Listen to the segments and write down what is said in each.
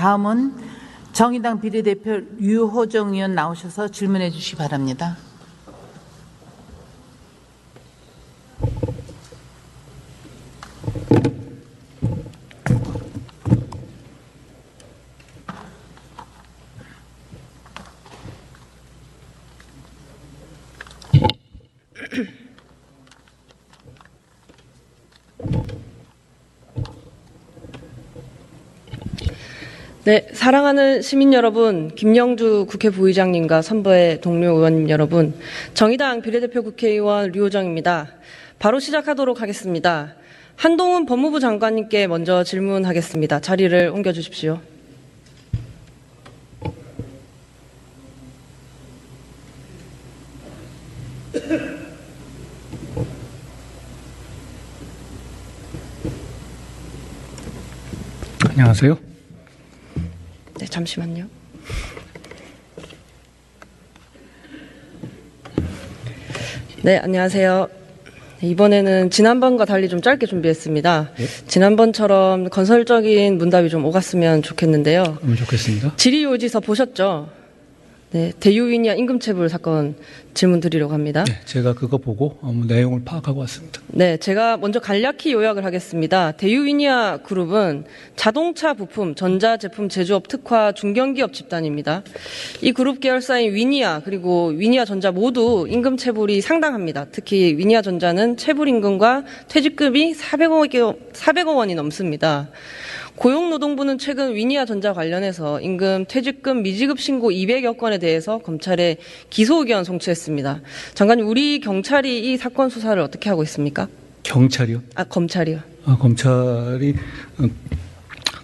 다음은 정의당 비례대표 류호정 의원 나오셔서 질문해 주시기 바랍니다. 네, 사랑하는 시민 여러분, 김영주 국회 부의장님과 선거의 동료 의원님 여러분, 정의당 비례대표 국회의원 류호정입니다. 바로 시작하도록 하겠습니다. 한동훈 법무부 장관님께 먼저 질문하겠습니다. 자리를 옮겨주십시오. 안녕하세요. 네, 잠시만요. 네, 안녕하세요. 이번에는 지난번과 달리 좀 짧게 준비했습니다. 네? 지난번처럼 건설적인 문답이 좀 오갔으면 좋겠는데요. 좋겠습니다. 질의요지서 보셨죠? 네, 대유위니아 임금체불 사건 질문 드리려고 합니다. 네, 제가 그거 보고 내용을 파악하고 왔습니다. 네, 제가 먼저 간략히 요약을 하겠습니다. 대유위니아 그룹은 자동차 부품, 전자제품 제조업 특화 중견기업 집단입니다. 이 그룹 계열사인 위니아 그리고 위니아 전자 모두 임금 체불이 상당합니다. 특히 위니아 전자는 체불 임금과 퇴직금이 400억 원이 넘습니다. 고용노동부는 최근 위니아 전자 관련해서 임금, 퇴직금, 미지급 신고 200여 건에 대해서 검찰에 기소 의견 송치했습니다. 장관님, 우리 경찰이 이 사건 수사를 어떻게 하고 있습니까? 경찰이요? 검찰이요.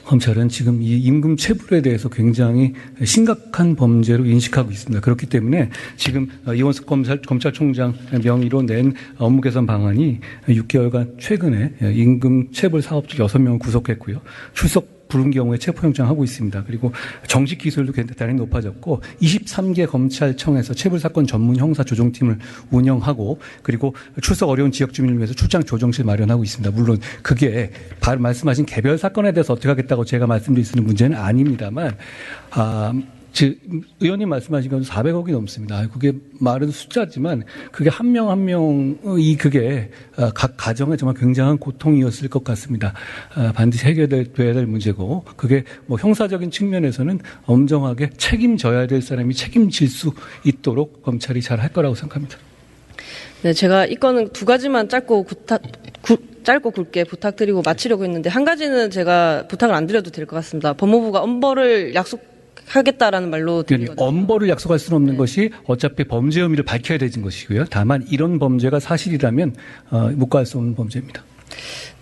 검찰은 지금 이 임금 체불에 대해서 굉장히 심각한 범죄로 인식하고 있습니다. 그렇기 때문에 지금 이원석 검찰총장 명의로 낸 업무 개선 방안이 6개월간 최근에 임금 체불 사업주 6명을 구속했고요. 출석 부른 경우에 체포영장하고 있습니다. 그리고 정식 기술도 대단히 높아졌고 23개 검찰청에서 체불사건 전문 형사 조정팀을 운영하고 그리고 출석 어려운 지역 주민을 위해서 출장 조정실 마련하고 있습니다. 물론 그게 바로 말씀하신 개별 사건에 대해서 어떻게 하겠다고 제가 말씀드릴 수 있는 문제는 아닙니다만 의원님 말씀하신 건 400억이 넘습니다. 그게 말은 숫자지만 그게 한 명 한 명이 그게 각 가정에 정말 굉장한 고통이었을 것 같습니다. 반드시 해결돼야 될 문제고 그게 뭐 형사적인 측면에서는 엄정하게 책임져야 될 사람이 책임질 수 있도록 검찰이 잘 할 거라고 생각합니다. 네, 제가 이 건은 두 가지만 짧고 굵게 부탁드리고 마치려고 했는데 한 가지는 제가 부탁을 안 드려도 될 것 같습니다. 법무부가 엄벌을 하겠다라는 말로 들리거든요. 엄벌을 약속할 수는 없는 것이 어차피 범죄 혐의를 밝혀야 되는 것이고요. 다만 이런 범죄가 사실이라면 묵과할 수 없는 범죄입니다.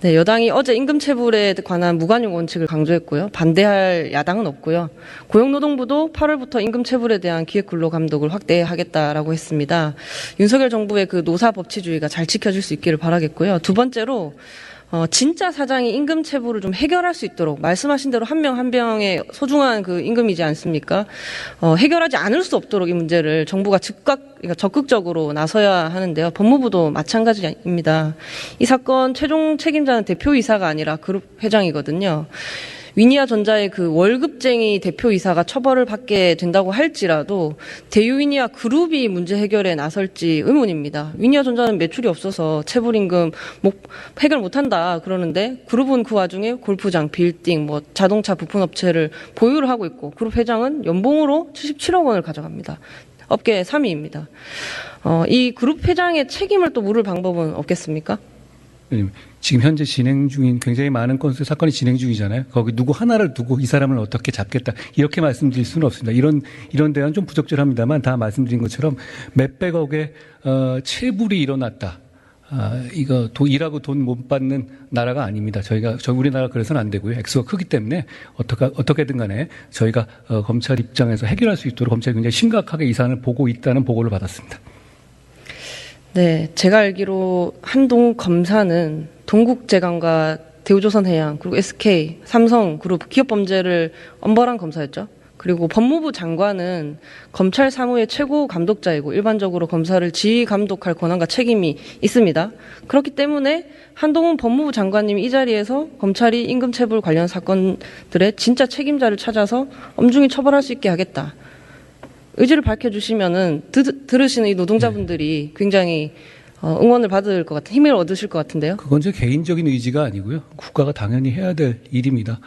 네, 여당이 어제 임금체불에 관한 무관용 원칙을 강조했고요. 반대할 야당은 없고요. 고용노동부도 8월부터 임금체불에 대한 기획근로감독을 확대하겠다라고 했습니다. 윤석열 정부의 그 노사법치주의가 잘 지켜질 수 있기를 바라겠고요. 두 번째로 진짜 사장이 임금 체불을 좀 해결할 수 있도록 말씀하신 대로 한 명 한 명의 소중한 그 임금이지 않습니까? 해결하지 않을 수 없도록 이 문제를 정부가 그러니까 적극적으로 나서야 하는데요. 법무부도 마찬가지입니다. 이 사건 최종 책임자는 대표이사가 아니라 그룹 회장이거든요. 위니아 전자의 그 월급쟁이 대표이사가 처벌을 받게 된다고 할지라도 대유위니아 그룹이 문제 해결에 나설지 의문입니다. 위니아 전자는 매출이 없어서 체불임금 해결 못한다 그러는데 그룹은 그 와중에 골프장, 빌딩, 자동차 부품업체를 보유를 하고 있고 그룹 회장은 연봉으로 77억 원을 가져갑니다. 업계 3위입니다. 이 그룹 회장의 책임을 또 물을 방법은 없겠습니까? 지금 현재 진행 중인 굉장히 많은 건수의 사건이 진행 중이잖아요. 거기 누구 하나를 두고 이 사람을 어떻게 잡겠다 이렇게 말씀드릴 수는 없습니다. 이런 대안은 좀 부적절합니다만 다 말씀드린 것처럼 몇백억의 체불이 일어났다. 이거 일하고 돈 못 받는 나라가 아닙니다. 우리나라 그래서는 안 되고요. 액수가 크기 때문에 어떻게든 간에 저희가 검찰 입장에서 해결할 수 있도록 검찰이 굉장히 심각하게 이 사안을 보고 있다는 보고를 받았습니다. 네, 제가 알기로 한동훈 검사는 동국제강과 대우조선해양 그리고 SK, 삼성그룹 기업범죄를 엄벌한 검사였죠. 그리고 법무부 장관은 검찰 사무의 최고 감독자이고 일반적으로 검사를 지휘 감독할 권한과 책임이 있습니다. 그렇기 때문에 한동훈 법무부 장관님이 이 자리에서 검찰이 임금체불 관련 사건들의 진짜 책임자를 찾아서 엄중히 처벌할 수 있게 하겠다. 의지를 밝혀주시면은 들으시는 이 노동자분들이 굉장히 응원을 받을 것 같은 힘을 얻으실 것 같은데요. 그건 제 개인적인 의지가 아니고요. 국가가 당연히 해야 될 일입니다.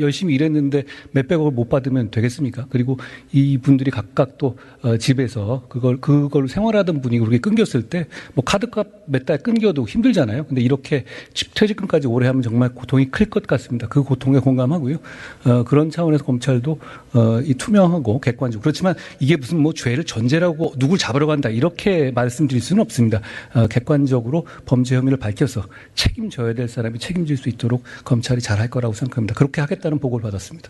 열심히 일했는데 몇백억을 못 받으면 되겠습니까? 그리고 이 분들이 각각 또 집에서 그걸 생활하던 분이 그렇게 끊겼을 때 뭐 카드값 몇 달 끊겨도 힘들잖아요. 근데 이렇게 퇴직금까지 오래 하면 정말 고통이 클 것 같습니다. 그 고통에 공감하고요. 그런 차원에서 검찰도 이 투명하고 객관적으로 그렇지만 이게 무슨 뭐 죄를 전제라고 누굴 잡으러 간다 이렇게 말씀드릴 수는 없습니다. 객관적으로 범죄 혐의를 밝혀서 책임져야 될 사람이 책임질 수 있도록 검찰이 잘할 거라고 생각합니다. 그렇게 하겠다는 보고를 받았습니다.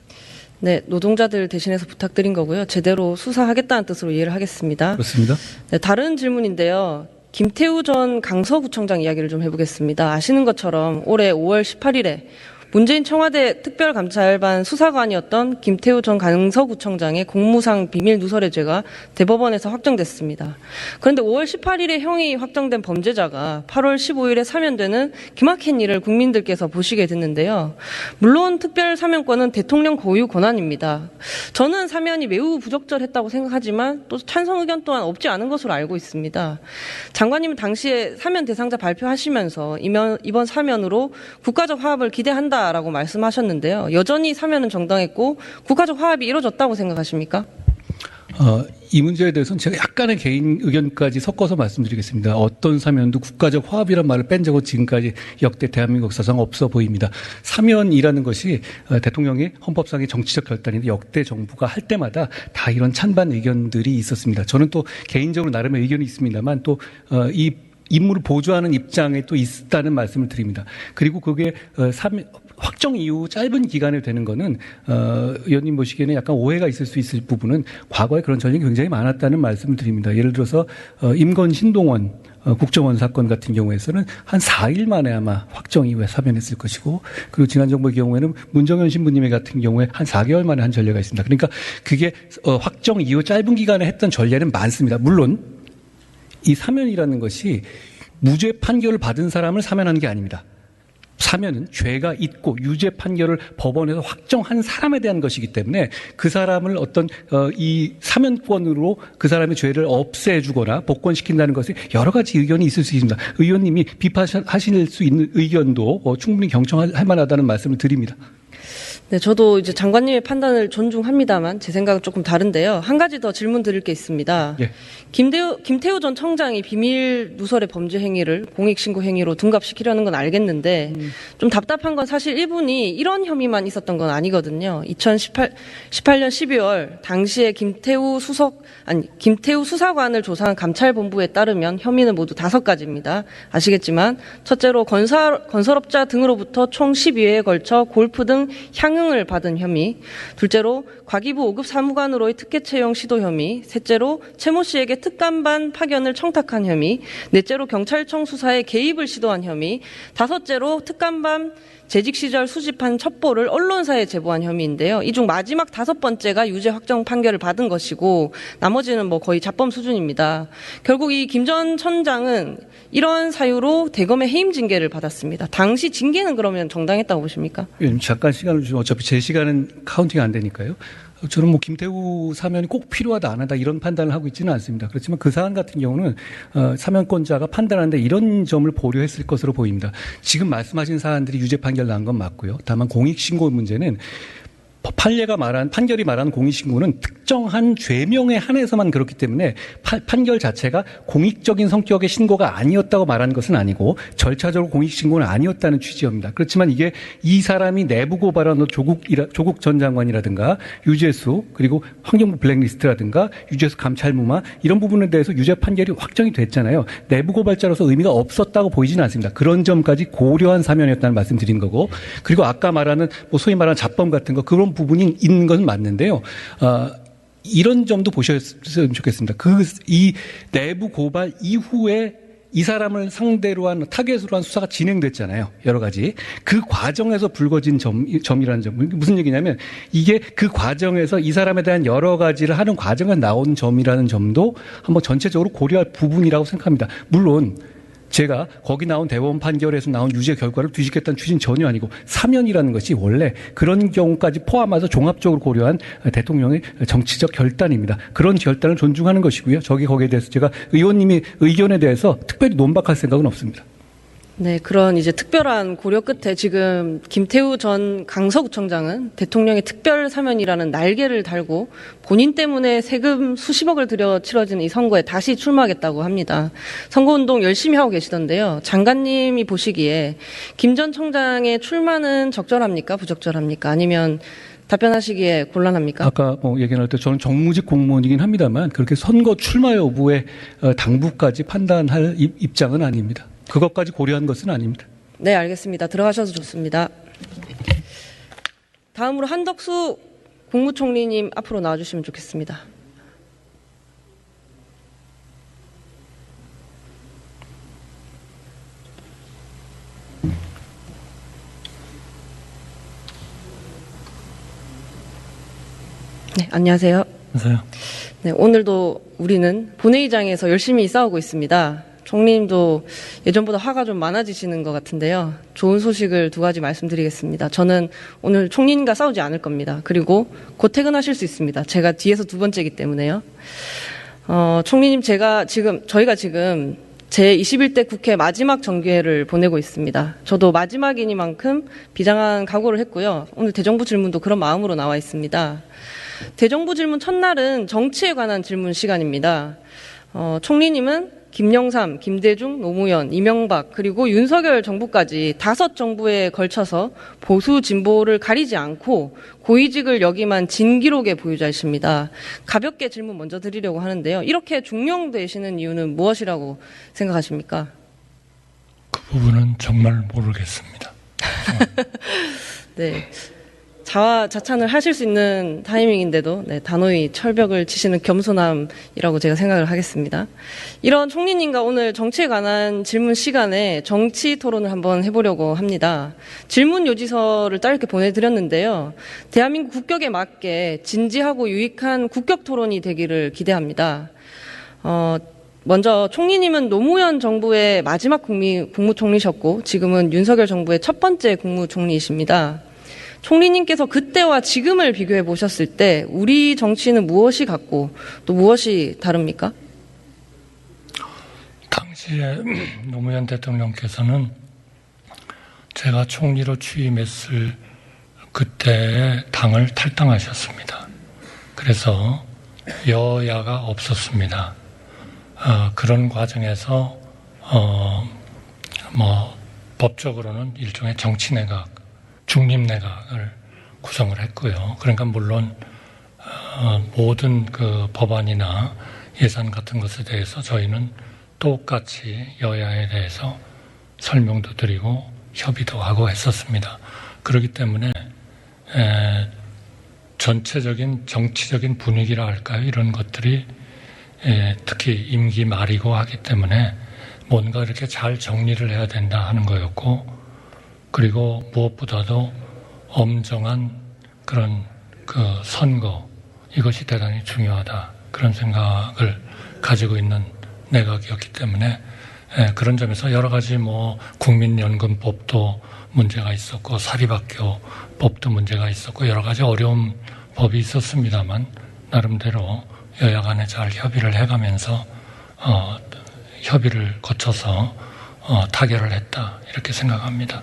네, 노동자들 대신해서 부탁드린 거고요. 제대로 수사하겠다는 뜻으로 이해를 하겠습니다. 그렇습니다. 네, 다른 질문인데요. 김태우 전 강서구청장 이야기를 좀 해보겠습니다. 아시는 것처럼 올해 5월 18일에 문재인 청와대 특별감찰반 수사관이었던 김태우 전 강서구청장의 공무상 비밀 누설의 죄가 대법원에서 확정됐습니다. 그런데 5월 18일에 형이 확정된 범죄자가 8월 15일에 사면되는 기막힌 일을 국민들께서 보시게 됐는데요. 물론 특별사면권은 대통령 고유 권한입니다. 저는 사면이 매우 부적절했다고 생각하지만 또 찬성 의견 또한 없지 않은 것으로 알고 있습니다. 장관님은 당시에 사면 대상자 발표하시면서 이번 사면으로 국가적 화합을 기대한다 라고 말씀하셨는데요. 여전히 사면은 정당했고 국가적 화합이 이루어졌다고 생각하십니까? 이 문제에 대해서는 제가 약간의 개인 의견까지 섞어서 말씀드리겠습니다. 어떤 사면도 국가적 화합이란 말을 뺀 적은 지금까지 역대 대한민국 역사상 없어 보입니다. 사면이라는 것이 대통령의 헌법상의 정치적 결단인데 역대 정부가 할 때마다 다 이런 찬반 의견들이 있었습니다. 저는 또 개인적으로 나름의 의견이 있습니다만 또 이 임무를 보조하는 입장에 또 있다는 말씀을 드립니다. 그리고 그게 확정 이후 짧은 기간에 되는 거는 의원님 보시기에는 약간 오해가 있을 수 있을 부분은 과거에 그런 전형이 굉장히 많았다는 말씀을 드립니다. 예를 들어서 임건 신동원 국정원 사건 같은 경우에서는 한 4일 만에 아마 확정 이후에 사면했을 것이고 그리고 지난 정부의 경우에는 문정현 신부님 같은 경우에 한 4개월 만에 한 전례가 있습니다. 그러니까 그게 확정 이후 짧은 기간에 했던 전례는 많습니다. 물론 이 사면이라는 것이 무죄 판결을 받은 사람을 사면하는 게 아닙니다. 사면은 죄가 있고 유죄 판결을 법원에서 확정한 사람에 대한 것이기 때문에 그 사람을 어떤 이 사면권으로 그 사람의 죄를 없애주거나 복권시킨다는 것에 여러 가지 의견이 있을 수 있습니다. 의원님이 비판하실 수 있는 의견도 충분히 경청할 만하다는 말씀을 드립니다. 네, 저도 이제 장관님의 판단을 존중합니다만 제 생각은 조금 다른데요. 한 가지 더 질문 드릴 게 있습니다. 예. 김태우 전 청장이 비밀 누설의 범죄 행위를 공익신고 행위로 둔갑시키려는 건 알겠는데 좀 답답한 건 사실 이분이 이런 혐의만 있었던 건 아니거든요. 2018년 12월 당시에 김태우 수사관을 조사한 감찰본부에 따르면 혐의는 모두 5가지입니다. 아시겠지만 첫째로 건설업자 등으로부터 총 12회에 걸쳐 골프 등 향응을 받은 혐의, 둘째로 과기부 5급 사무관으로의 특혜 채용 시도 혐의, 셋째로 최모 씨에게 특감반 파견을 청탁한 혐의, 넷째로 경찰청 수사에 개입을 시도한 혐의, 다섯째로 특감반 재직 시절 수집한 첩보를 언론사에 제보한 혐의인데요. 이 중 마지막 5번째가 유죄 확정 판결을 받은 것이고 나머지는 뭐 거의 자범 수준입니다. 결국 이 김 전 청장은 이런 사유로 대검의 해임 징계를 받았습니다. 당시 징계는 그러면 정당했다고 보십니까? 잠깐 시간을 주시면 어차피 제 시간은 카운팅이 안 되니까요. 저는 뭐 김태우 사면이 꼭 필요하다 안 하다 이런 판단을 하고 있지는 않습니다. 그렇지만 그 사안 같은 경우는 사면권자가 판단하는데 이런 점을 보류했을 것으로 보입니다. 지금 말씀하신 사안들이 유죄 판결 난 건 맞고요. 다만 공익신고 문제는 판결이 말하는 공익신고는 특정한 죄명에 한해서만 그렇기 때문에 판결 자체가 공익적인 성격의 신고가 아니었다고 말하는 것은 아니고 절차적으로 공익신고는 아니었다는 취지입니다. 그렇지만 이게 이 사람이 내부 고발한 조국 전 장관이라든가 유재수 그리고 환경부 블랙리스트라든가 유재수 감찰무마 이런 부분에 대해서 유죄 판결이 확정이 됐잖아요. 내부 고발자로서 의미가 없었다고 보이지는 않습니다. 그런 점까지 고려한 사면이었다는 말씀 드리는 거고 그리고 아까 말하는 뭐 소위 말하는 잡범 같은 거 그런 부분이 있는 건 맞는데요. 이런 점도 보셨으면 좋겠습니다. 이 내부 고발 이후에 이 사람을 상대로 한 타겟으로 한 수사가 진행됐잖아요. 여러 가지. 그 과정에서 불거진 점이라는 점. 무슨 얘기냐면 이게 그 과정에서 이 사람에 대한 여러 가지를 하는 과정에 나온 점이라는 점도 한번 전체적으로 고려할 부분이라고 생각합니다. 물론 제가 거기 나온 대법원 판결에서 나온 유죄 결과를 뒤집겠다는 취지는 전혀 아니고 사면이라는 것이 원래 그런 경우까지 포함해서 종합적으로 고려한 대통령의 정치적 결단입니다. 그런 결단을 존중하는 것이고요. 거기에 대해서 제가 의원님의 의견에 대해서 특별히 논박할 생각은 없습니다. 네, 그런 이제 특별한 고려 끝에 지금 김태우 전 강서구청장은 대통령의 특별 사면이라는 날개를 달고 본인 때문에 세금 수십억을 들여 치러지는 이 선거에 다시 출마하겠다고 합니다. 선거운동 열심히 하고 계시던데요. 장관님이 보시기에 김 전 청장의 출마는 적절합니까? 부적절합니까? 아니면 답변하시기에 곤란합니까? 아까 얘기할 때 저는 정무직 공무원이긴 합니다만 그렇게 선거 출마 여부에 당부까지 판단할 입장은 아닙니다. 그것까지 고려한 것은 아닙니다. 네, 알겠습니다. 들어가셔서 좋습니다. 다음으로 한덕수 국무총리님 앞으로 나와주시면 좋겠습니다. 네, 안녕하세요. 안녕하세요. 네, 오늘도 우리는 본회의장에서 열심히 싸우고 있습니다. 총리님도 예전보다 화가 좀 많아지시는 것 같은데요. 좋은 소식을 두 가지 말씀드리겠습니다. 저는 오늘 총리님과 싸우지 않을 겁니다. 그리고 곧 퇴근하실 수 있습니다. 제가 뒤에서 두 번째이기 때문에요. 총리님, 저희가 지금 제21대 국회 마지막 정기회를 보내고 있습니다. 저도 마지막이니만큼 비장한 각오를 했고요. 오늘 대정부 질문도 그런 마음으로 나와 있습니다. 대정부 질문 첫날은 정치에 관한 질문 시간입니다. 총리님은 김영삼, 김대중, 노무현, 이명박 그리고 윤석열 정부까지 5정부에 걸쳐서 보수 진보를 가리지 않고 고위직을 역임한 진기록의 보유자이십니다. 가볍게 질문 먼저 드리려고 하는데요. 이렇게 중용되시는 이유는 무엇이라고 생각하십니까? 그 부분은 정말 모르겠습니다. 네. 자화자찬을 하실 수 있는 타이밍인데도 단호히 철벽을 치시는 겸손함이라고 제가 생각을 하겠습니다. 이런 총리님과 오늘 정치에 관한 질문 시간에 정치 토론을 한번 해보려고 합니다. 질문 요지서를 짧게 보내드렸는데요. 대한민국 국격에 맞게 진지하고 유익한 국격 토론이 되기를 기대합니다. 먼저 총리님은 노무현 정부의 마지막 국무총리셨고 지금은 윤석열 정부의 첫 번째 국무총리이십니다. 총리님께서 그때와 지금을 비교해 보셨을 때 우리 정치는 무엇이 같고 또 무엇이 다릅니까? 당시에 노무현 대통령께서는 제가 총리로 취임했을 그때에 당을 탈당하셨습니다. 그래서 여야가 없었습니다. 그런 과정에서 법적으로는 일종의 정치내각, 중립내각을 구성을 했고요. 그러니까 물론 모든 그 법안이나 예산 같은 것에 대해서 저희는 똑같이 여야에 대해서 설명도 드리고 협의도 하고 했었습니다. 그렇기 때문에 전체적인 정치적인 분위기라 할까요? 이런 것들이 특히 임기 말이고 하기 때문에 뭔가 이렇게 잘 정리를 해야 된다 하는 거였고, 그리고 무엇보다도 엄정한 그런 그 선거, 이것이 대단히 중요하다, 그런 생각을 가지고 있는 내각이었기 때문에 그런 점에서 여러 가지 국민연금법도 문제가 있었고 사립학교법도 문제가 있었고 여러 가지 어려운 법이 있었습니다만 나름대로 여야 간에 잘 협의를 해가면서 협의를 거쳐서 타결을 했다, 이렇게 생각합니다.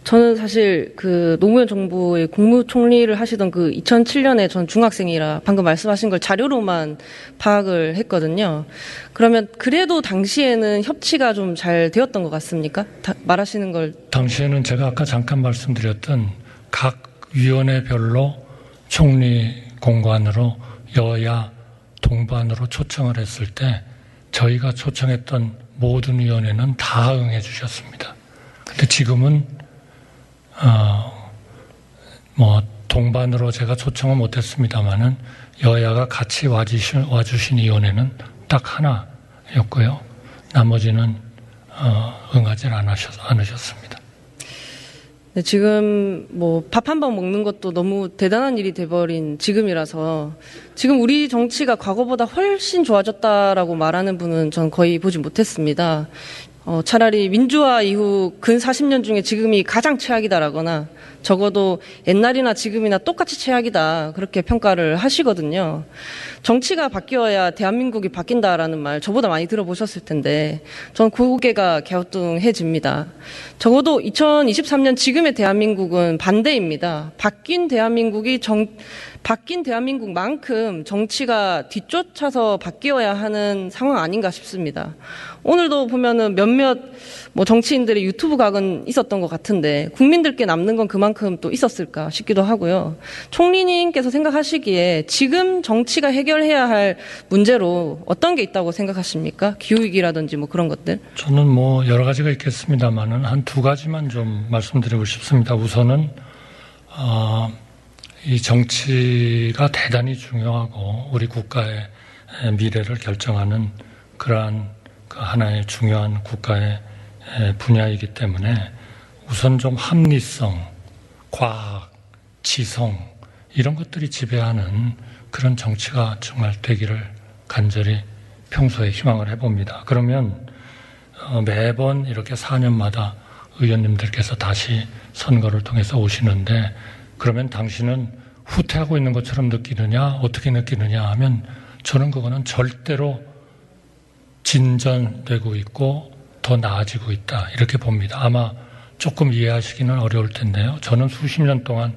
저는 사실 그 노무현 정부의 국무총리를 하시던 그 2007년에 전 중학생이라 방금 말씀하신 걸 자료로만 파악을 했거든요. 그러면 그래도 당시에는 협치가 좀 잘 되었던 것 같습니까? 말하시는 걸. 당시에는 제가 아까 잠깐 말씀드렸던 각 위원회별로 총리 공관으로 여야 동반으로 초청을 했을 때 저희가 초청했던 모든 위원회는 다 응해 주셨습니다. 근데 지금은 동반으로 제가 초청은 못했습니다만은 여야가 같이 와주신 위원회는 딱 하나였고요. 나머지는 응하지 않으셨습니다. 네, 지금 뭐 밥 한 번 먹는 것도 너무 대단한 일이 돼버린 지금이라서 지금 우리 정치가 과거보다 훨씬 좋아졌다라고 말하는 분은 전 거의 보지 못했습니다. 차라리 민주화 이후 근 40년 중에 지금이 가장 최악이다라거나 적어도 옛날이나 지금이나 똑같이 최악이다 그렇게 평가를 하시거든요. 정치가 바뀌어야 대한민국이 바뀐다라는 말 저보다 많이 들어보셨을 텐데 전 고개가 갸우뚱해집니다. 적어도 2023년 지금의 대한민국은 반대입니다. 바뀐 대한민국만큼 정치가 뒤쫓아서 바뀌어야 하는 상황 아닌가 싶습니다. 오늘도 보면은 몇몇 정치인들의 유튜브 각은 있었던 것 같은데 국민들께 남는 건 그만큼 또 있었을까 싶기도 하고요. 총리님께서 생각하시기에 지금 정치가 해결해야 할 문제로 어떤 게 있다고 생각하십니까? 기후위기라든지 뭐 그런 것들. 저는 여러 가지가 있겠습니다만은 한 두 가지만 좀 말씀드리고 싶습니다. 우선은 이 정치가 대단히 중요하고 우리 국가의 미래를 결정하는 그러한 하나의 중요한 국가의 분야이기 때문에 우선 좀 합리성, 과학, 지성 이런 것들이 지배하는 그런 정치가 정말 되기를 간절히 평소에 희망을 해봅니다. 그러면 매번 이렇게 4년마다 의원님들께서 다시 선거를 통해서 오시는데 그러면 당신은 후퇴하고 있는 것처럼 느끼느냐 어떻게 느끼느냐 하면 저는 그거는 절대로 진전되고 있고 더 나아지고 있다 이렇게 봅니다. 아마 조금 이해하시기는 어려울 텐데요. 저는 수십 년 동안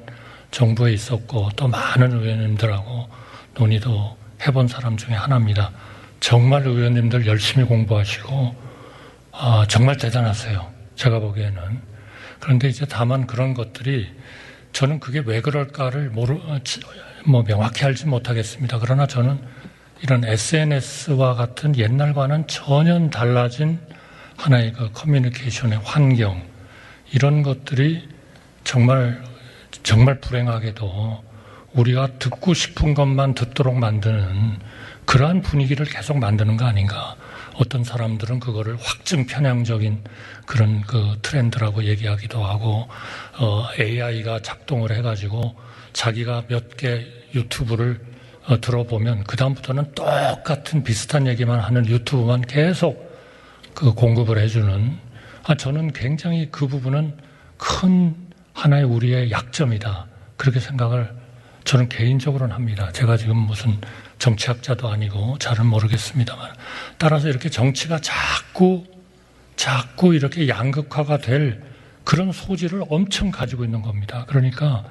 정부에 있었고 또 많은 의원님들하고 논의도 해본 사람 중에 하나입니다. 정말 의원님들 열심히 공부하시고 정말 대단하세요. 제가 보기에는. 그런데 이제 다만 그런 것들이 저는 그게 왜 그럴까를 명확히 알지 못하겠습니다. 그러나 저는 이런 SNS와 같은 옛날과는 전혀 달라진 하나의 그 커뮤니케이션의 환경 이런 것들이 정말 불행하게도 우리가 듣고 싶은 것만 듣도록 만드는 그러한 분위기를 계속 만드는 거 아닌가. 어떤 사람들은 그거를 확증 편향적인 그런 그 트렌드라고 얘기하기도 하고 AI가 작동을 해가지고 자기가 몇 개 유튜브를 들어보면 그 다음부터는 똑같은 비슷한 얘기만 하는 유튜브만 계속 그 공급을 해주는 저는 굉장히 그 부분은 큰 하나의 우리의 약점이다 그렇게 생각을 저는 개인적으로는 합니다. 제가 지금 무슨 정치학자도 아니고 잘은 모르겠습니다만 따라서 이렇게 정치가 자꾸 이렇게 양극화가 될 그런 소지를 엄청 가지고 있는 겁니다. 그러니까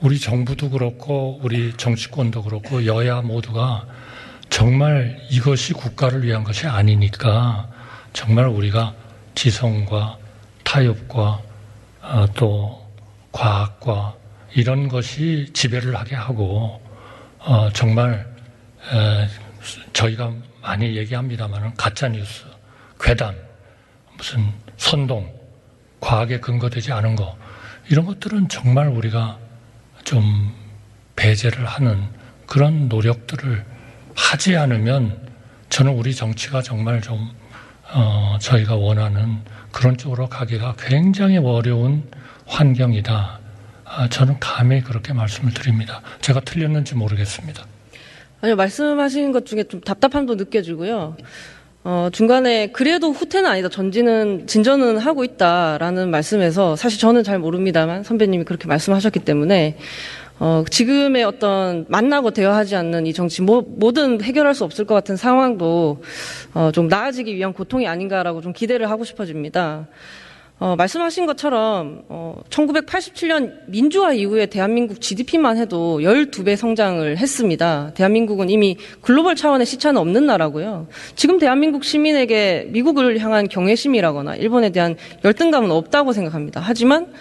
우리 정부도 그렇고 우리 정치권도 그렇고 여야 모두가 정말 이것이 국가를 위한 것이 아니니까 정말 우리가 지성과 타협과 또 과학과 이런 것이 지배를 하게 하고 정말 저희가 많이 얘기합니다만 가짜뉴스, 괴담, 무슨 선동, 과학에 근거되지 않은 거 이런 것들은 정말 우리가 좀 배제를 하는 그런 노력들을 하지 않으면 저는 우리 정치가 정말 좀 저희가 원하는 그런 쪽으로 가기가 굉장히 어려운 환경이다. 저는 감히 그렇게 말씀을 드립니다. 제가 틀렸는지 모르겠습니다. 아니요, 말씀하신 것 중에 좀 답답함도 느껴지고요. 중간에 그래도 후퇴는 아니다, 진전은 하고 있다라는 말씀에서 사실 저는 잘 모릅니다만 선배님이 그렇게 말씀하셨기 때문에 지금의 어떤 만나고 대화하지 않는 이 정치 뭐든 해결할 수 없을 것 같은 상황도 좀 나아지기 위한 고통이 아닌가라고 좀 기대를 하고 싶어집니다. 말씀하신 것처럼 1987년 민주화 이후에 대한민국 GDP만 해도 12배 성장을 했습니다. 대한민국은 이미 글로벌 차원의 시차는 없는 나라고요. 지금 대한민국 시민에게 미국을 향한 경외심이라거나 일본에 대한 열등감은 없다고 생각합니다. 하지만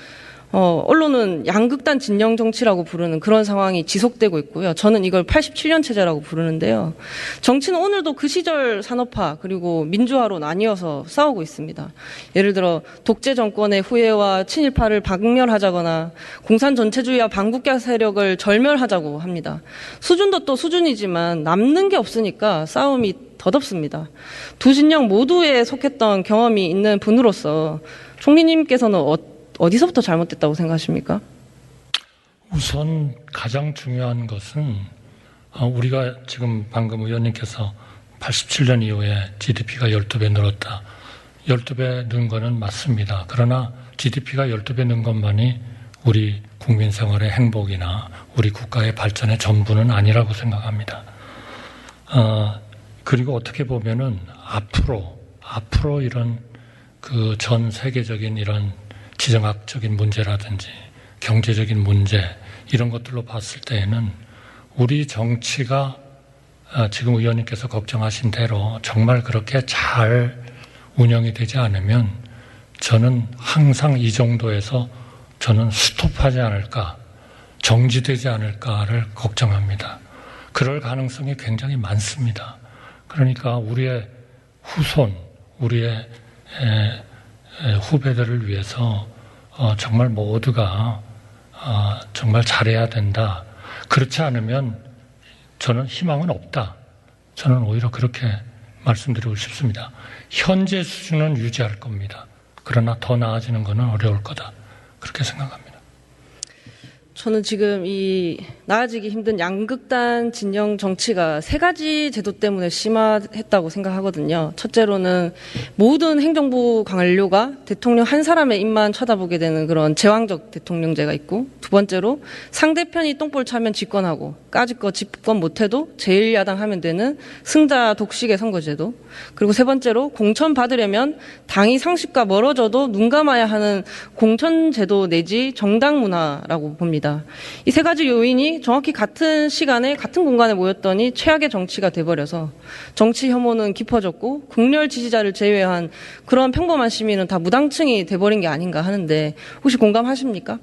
언론은 양극단 진영 정치라고 부르는 그런 상황이 지속되고 있고요. 저는 이걸 87년 체제라고 부르는데요. 정치는 오늘도 그 시절 산업화 그리고 민주화로 나뉘어서 싸우고 있습니다. 예를 들어 독재 정권의 후예와 친일파를 박멸하자거나 공산 전체주의와 반국가 세력을 절멸하자고 합니다. 수준도 또 수준이지만 남는 게 없으니까 싸움이 덧없습니다. 두 진영 모두에 속했던 경험이 있는 분으로서 총리님께서는 어디서부터 잘못됐다고 생각하십니까? 우선 가장 중요한 것은 우리가 지금 방금 의원님께서 87년 이후에 GDP가 12배 늘었다. 12배 는 거는 맞습니다. 그러나 GDP가 12배 는 것만이 우리 국민 생활의 행복이나 우리 국가의 발전의 전부는 아니라고 생각합니다. 그리고 어떻게 보면은 앞으로 이런 그 전 세계적인 이런 지정학적인 문제라든지 경제적인 문제 이런 것들로 봤을 때에는 우리 정치가 지금 의원님께서 걱정하신 대로 정말 그렇게 잘 운영이 되지 않으면 저는 항상 이 정도에서 저는 스톱하지 않을까, 정지되지 않을까를 걱정합니다. 그럴 가능성이 굉장히 많습니다. 그러니까 우리의 후손, 우리의 후배들을 위해서 정말 모두가 정말 잘해야 된다. 그렇지 않으면 저는 희망은 없다. 저는 오히려 그렇게 말씀드리고 싶습니다. 현재 수준은 유지할 겁니다. 그러나 더 나아지는 것은 어려울 거다. 그렇게 생각합니다. 저는 지금 이 나아지기 힘든 양극단 진영 정치가 세 가지 제도 때문에 심화했다고 생각하거든요. 첫째로는 모든 행정부 관료가 대통령 한 사람의 입만 쳐다보게 되는 그런 제왕적 대통령제가 있고, 두 번째로 상대편이 똥볼 차면 집권하고 까짓거 집권 못해도 제1야당 하면 되는 승자 독식의 선거제도, 그리고 세 번째로 공천 받으려면 당이 상식과 멀어져도 눈 감아야 하는 공천제도 내지 정당 문화라고 봅니다. 이 세 가지 요인이 정확히 같은 시간에 같은 공간에 모였더니 최악의 정치가 돼버려서 정치 혐오는 깊어졌고 극렬 지지자를 제외한 그런 평범한 시민은 다 무당층이 돼버린 게 아닌가 하는데 혹시 공감하십니까?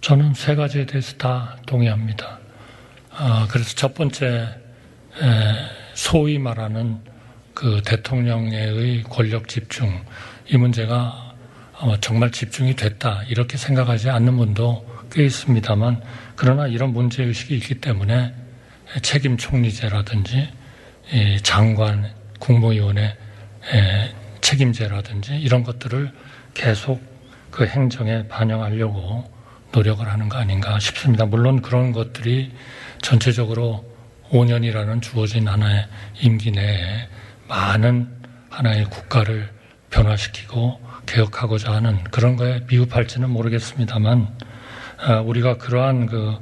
저는 세 가지에 대해서 다 동의합니다. 그래서 첫 번째 소위 말하는 그 대통령의 권력 집중, 이 문제가 정말 집중이 됐다 이렇게 생각하지 않는 분도 꽤 있습니다만, 그러나 이런 문제의식이 있기 때문에 책임 총리제라든지 장관, 국무위원회 책임제라든지 이런 것들을 계속 그 행정에 반영하려고 노력을 하는 거 아닌가 싶습니다. 물론 그런 것들이 전체적으로 5년이라는 주어진 하나의 임기 내에 많은 하나의 국가를 변화시키고 개혁하고자 하는 그런 거에 미흡할지는 모르겠습니다만, 우리가 그러한 그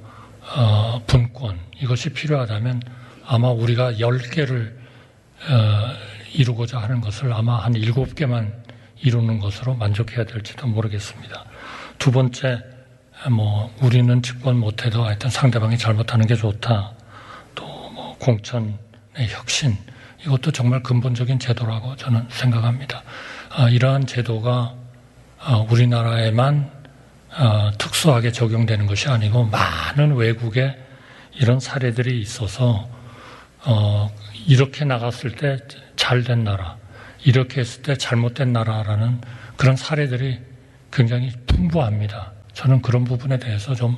분권, 이것이 필요하다면 아마 우리가 10개를 이루고자 하는 것을 아마 한 7개만 이루는 것으로 만족해야 될지도 모르겠습니다. 두 번째, 우리는 집권 못해도 하여튼 상대방이 잘못하는 게 좋다. 또 공천의 혁신, 이것도 정말 근본적인 제도라고 저는 생각합니다. 이러한 제도가 우리나라에만 특수하게 적용되는 것이 아니고 많은 외국에 이런 사례들이 있어서 이렇게 나갔을 때 잘된 나라, 이렇게 했을 때 잘못된 나라라는 그런 사례들이 굉장히 풍부합니다. 저는 그런 부분에 대해서 좀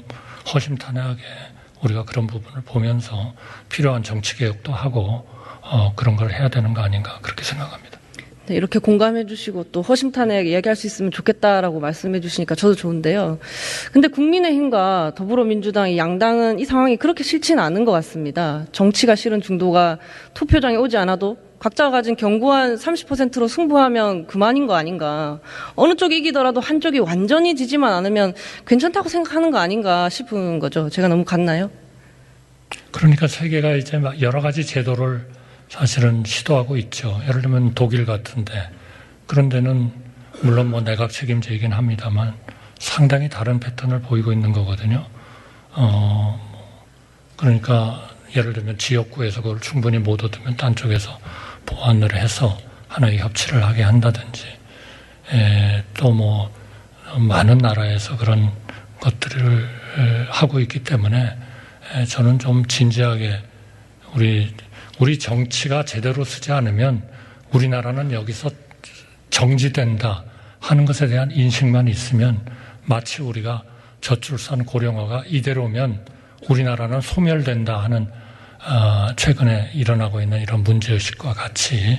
허심탄회하게 우리가 그런 부분을 보면서 필요한 정치개혁도 하고 그런 걸 해야 되는 거 아닌가 그렇게 생각합니다. 네, 이렇게 공감해 주시고 또 허심탄회하게 이야기할 수 있으면 좋겠다라고 말씀해 주시니까 저도 좋은데요. 근데 국민의힘과 더불어민주당 양당은 이 상황이 그렇게 싫지는 않은 것 같습니다. 정치가 싫은 중도가 투표장에 오지 않아도 각자가 가진 견고한 30%로 승부하면 그만인 거 아닌가. 어느 쪽이 이기더라도 한쪽이 완전히 지지만 않으면 괜찮다고 생각하는 거 아닌가 싶은 거죠. 제가 너무 같나요? 그러니까 세계가 이제 막 여러 가지 제도를 사실은 시도하고 있죠. 예를 들면 독일 같은데, 그런 데는 물론 내각 책임제이긴 합니다만 상당히 다른 패턴을 보이고 있는 거거든요. 그러니까 예를 들면 지역구에서 그걸 충분히 못 얻으면 딴 쪽에서 보완을 해서 하나의 협치를 하게 한다든지, 또 많은 나라에서 그런 것들을 하고 있기 때문에 저는 좀 진지하게 우리 정치가 제대로 쓰지 않으면 우리나라는 여기서 정지된다 하는 것에 대한 인식만 있으면 마치 우리가 저출산 고령화가 이대로면 우리나라는 소멸된다 하는 최근에 일어나고 있는 이런 문제의식과 같이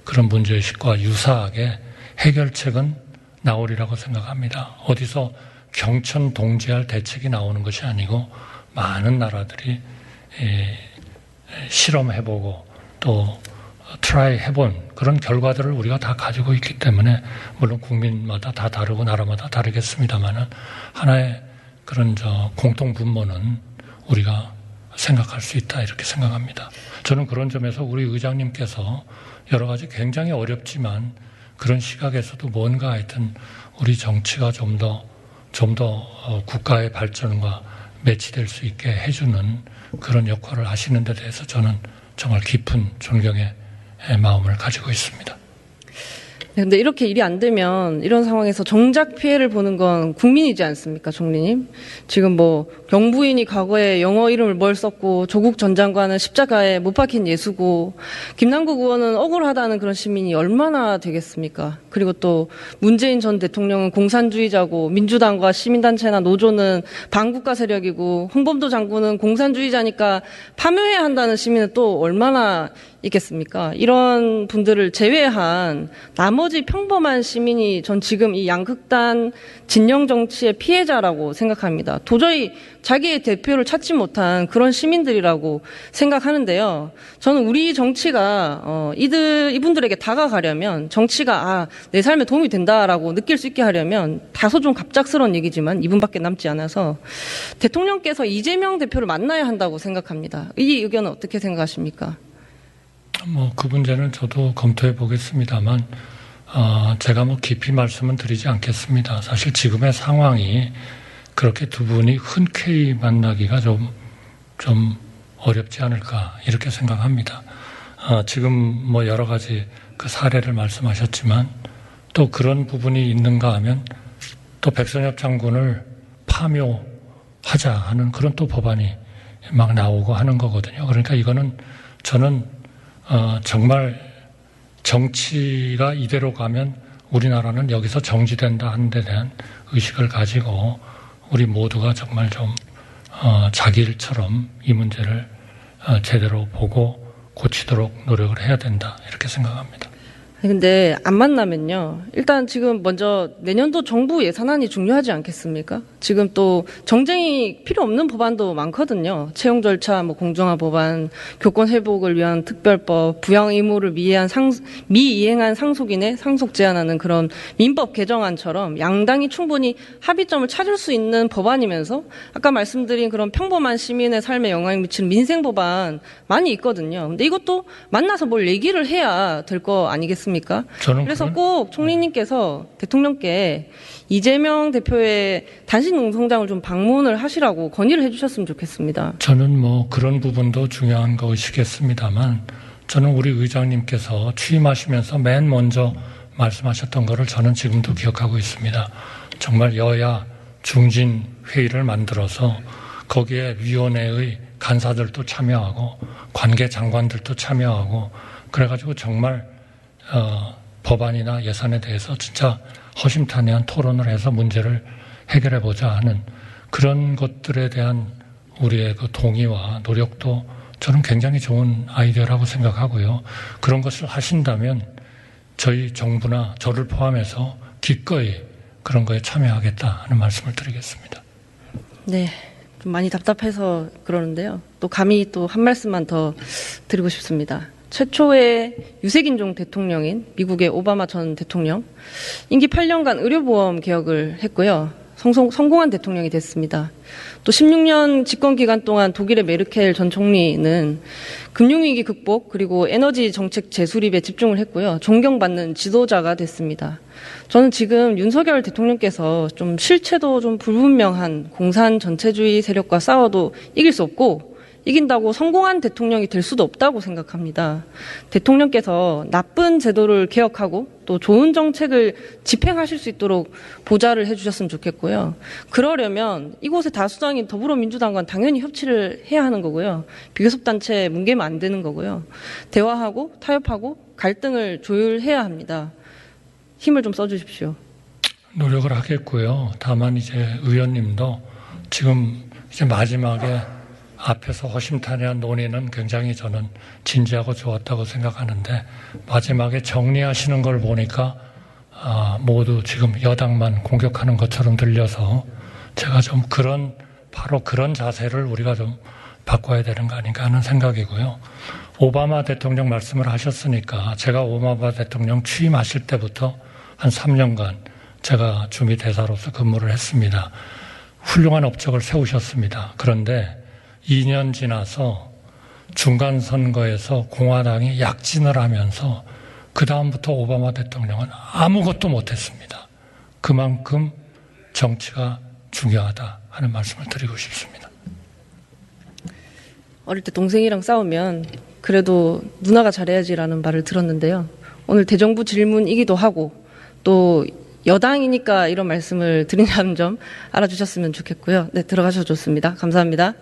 그런 문제의식과 유사하게 해결책은 나오리라고 생각합니다. 어디서 경천동지할 대책이 나오는 것이 아니고 많은 나라들이 실험해보고 또 트라이 해본 그런 결과들을 우리가 다 가지고 있기 때문에 물론 국민마다 다 다르고 나라마다 다르겠습니다만은 하나의 그런 공통 분모는 우리가 생각할 수 있다 이렇게 생각합니다. 저는 그런 점에서 우리 의장님께서 여러 가지 굉장히 어렵지만 그런 시각에서도 뭔가 하여튼 우리 정치가 좀 더 국가의 발전과 매치될 수 있게 해주는 그런 역할을 하시는 데 대해서 저는 정말 깊은 존경의 마음을 가지고 있습니다. 근데 이렇게 일이 안 되면 이런 상황에서 정작 피해를 보는 건 국민이지 않습니까, 총리님? 지금 뭐 경부인이 과거에 영어 이름을 뭘 썼고 조국 전 장관은 십자가에 못 박힌 예수고 김남국 의원은 억울하다는 그런 시민이 얼마나 되겠습니까? 그리고 또 문재인 전 대통령은 공산주의자고 민주당과 시민단체나 노조는 반국가 세력이고 홍범도 장군은 공산주의자니까 파묘해야 한다는 시민은 또 얼마나 있겠습니까? 이런 분들을 제외한 나머지 평범한 시민이 전 지금 이 양극단 진영 정치의 피해자라고 생각합니다. 도저히 자기의 대표를 찾지 못한 그런 시민들이라고 생각하는데요. 저는 우리 정치가 이분들에게 다가가려면 정치가 내 삶에 도움이 된다라고 느낄 수 있게 하려면 다소 좀 갑작스러운 얘기지만 2분밖에 남지 않아서 대통령께서 이재명 대표를 만나야 한다고 생각합니다. 이 의견은 어떻게 생각하십니까? 그 문제는 저도 검토해 보겠습니다만, 제가 깊이 말씀은 드리지 않겠습니다. 사실 지금의 상황이 그렇게 두 분이 흔쾌히 만나기가 좀 어렵지 않을까, 이렇게 생각합니다. 지금 여러 가지 그 사례를 말씀하셨지만, 또 그런 부분이 있는가 하면, 또 백선엽 장군을 파묘하자 하는 그런 또 법안이 막 나오고 하는 거거든요. 그러니까 이거는 저는 정말 정치가 이대로 가면 우리나라는 여기서 정지된다 하는 데 대한 의식을 가지고 우리 모두가 정말 좀 자기 일처럼 이 문제를 제대로 보고 고치도록 노력을 해야 된다 이렇게 생각합니다. 근데 안 만나면요. 일단 지금 먼저 내년도 정부 예산안이 중요하지 않겠습니까? 지금 또 정쟁이 필요 없는 법안도 많거든요. 채용 절차, 공정화 법안, 교권 회복을 위한 특별법, 부양 의무를 미이행한 상속인의 상속 제한하는 그런 민법 개정안처럼 양당이 충분히 합의점을 찾을 수 있는 법안이면서 아까 말씀드린 그런 평범한 시민의 삶에 영향을 미치는 민생 법안 많이 있거든요. 근데 이것도 만나서 뭘 얘기를 해야 될 거 아니겠습니까? 그래서 꼭 총리님께서 대통령께 이재명 대표의 단식 농성장을 좀 방문을 하시라고 건의를 해주셨으면 좋겠습니다. 저는 그런 부분도 중요한 것이겠습니다만 저는 우리 의장님께서 취임하시면서 맨 먼저 말씀하셨던 거를 저는 지금도 기억하고 있습니다. 정말 여야 중진 회의를 만들어서 거기에 위원회의 간사들도 참여하고 관계 장관들도 참여하고 그래가지고 정말 법안이나 예산에 대해서 진짜 허심탄회한 토론을 해서 문제를 해결해보자 하는 그런 것들에 대한 우리의 그 동의와 노력도 저는 굉장히 좋은 아이디어라고 생각하고요. 그런 것을 하신다면 저희 정부나 저를 포함해서 기꺼이 그런 거에 참여하겠다 하는 말씀을 드리겠습니다. 네, 좀 많이 답답해서 그러는데요. 또 감히 또 한 말씀만 더 드리고 싶습니다. 최초의 유색인종 대통령인 미국의 오바마 전 대통령, 임기 8년간 의료보험 개혁을 했고요. 성공한 대통령이 됐습니다. 또 16년 집권기간 동안 독일의 메르켈 전 총리는 금융위기 극복 그리고 에너지 정책 재수립에 집중을 했고요. 존경받는 지도자가 됐습니다. 저는 지금 윤석열 대통령께서 좀 실체도 좀 불분명한 공산 전체주의 세력과 싸워도 이길 수 없고 이긴다고 성공한 대통령이 될 수도 없다고 생각합니다. 대통령께서 나쁜 제도를 개혁하고 또 좋은 정책을 집행하실 수 있도록 보좌를 해주셨으면 좋겠고요. 그러려면 이곳의 다수당인 더불어민주당과는 당연히 협치를 해야 하는 거고요. 비교섭단체에 뭉개면 안 되는 거고요. 대화하고 타협하고 갈등을 조율해야 합니다. 힘을 좀 써주십시오. 노력을 하겠고요. 다만 이제 의원님도 지금 이제 마지막에 앞에서 허심탄회한 논의는 굉장히 저는 진지하고 좋았다고 생각하는데 마지막에 정리하시는 걸 보니까 모두 지금 여당만 공격하는 것처럼 들려서 제가 좀 바로 그런 자세를 우리가 좀 바꿔야 되는 거 아닌가 하는 생각이고요. 오바마 대통령 말씀을 하셨으니까 제가 오바마 대통령 취임하실 때부터 한 3년간 제가 주미대사로서 근무를 했습니다. 훌륭한 업적을 세우셨습니다. 그런데 2년 지나서 중간선거에서 공화당이 약진을 하면서 그 다음부터 오바마 대통령은 아무것도 못했습니다. 그만큼 정치가 중요하다 하는 말씀을 드리고 싶습니다. 어릴 때 동생이랑 싸우면 그래도 누나가 잘해야지라는 말을 들었는데요. 오늘 대정부 질문이기도 하고 또 여당이니까 이런 말씀을 드린다는 점 알아주셨으면 좋겠고요. 네, 들어가셔도 좋습니다. 감사합니다.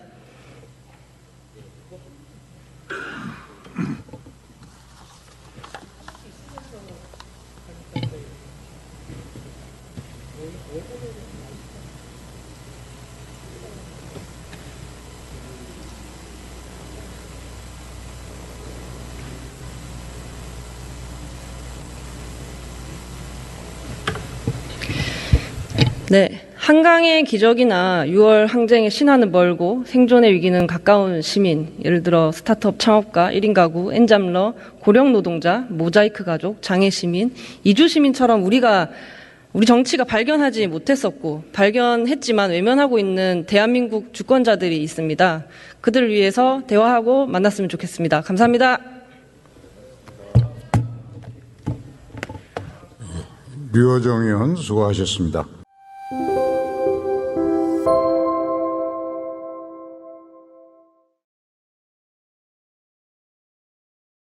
네, 한강의 기적이나 6월 항쟁의 신화는 멀고 생존의 위기는 가까운 시민, 예를 들어 스타트업 창업가, 1인 가구, 엔잡러, 고령 노동자, 모자이크 가족, 장애 시민, 이주 시민처럼 우리 정치가 발견하지 못했었고 발견했지만 외면하고 있는 대한민국 주권자들이 있습니다. 그들을 위해서 대화하고 만났으면 좋겠습니다. 감사합니다. 류호정 의원 수고하셨습니다.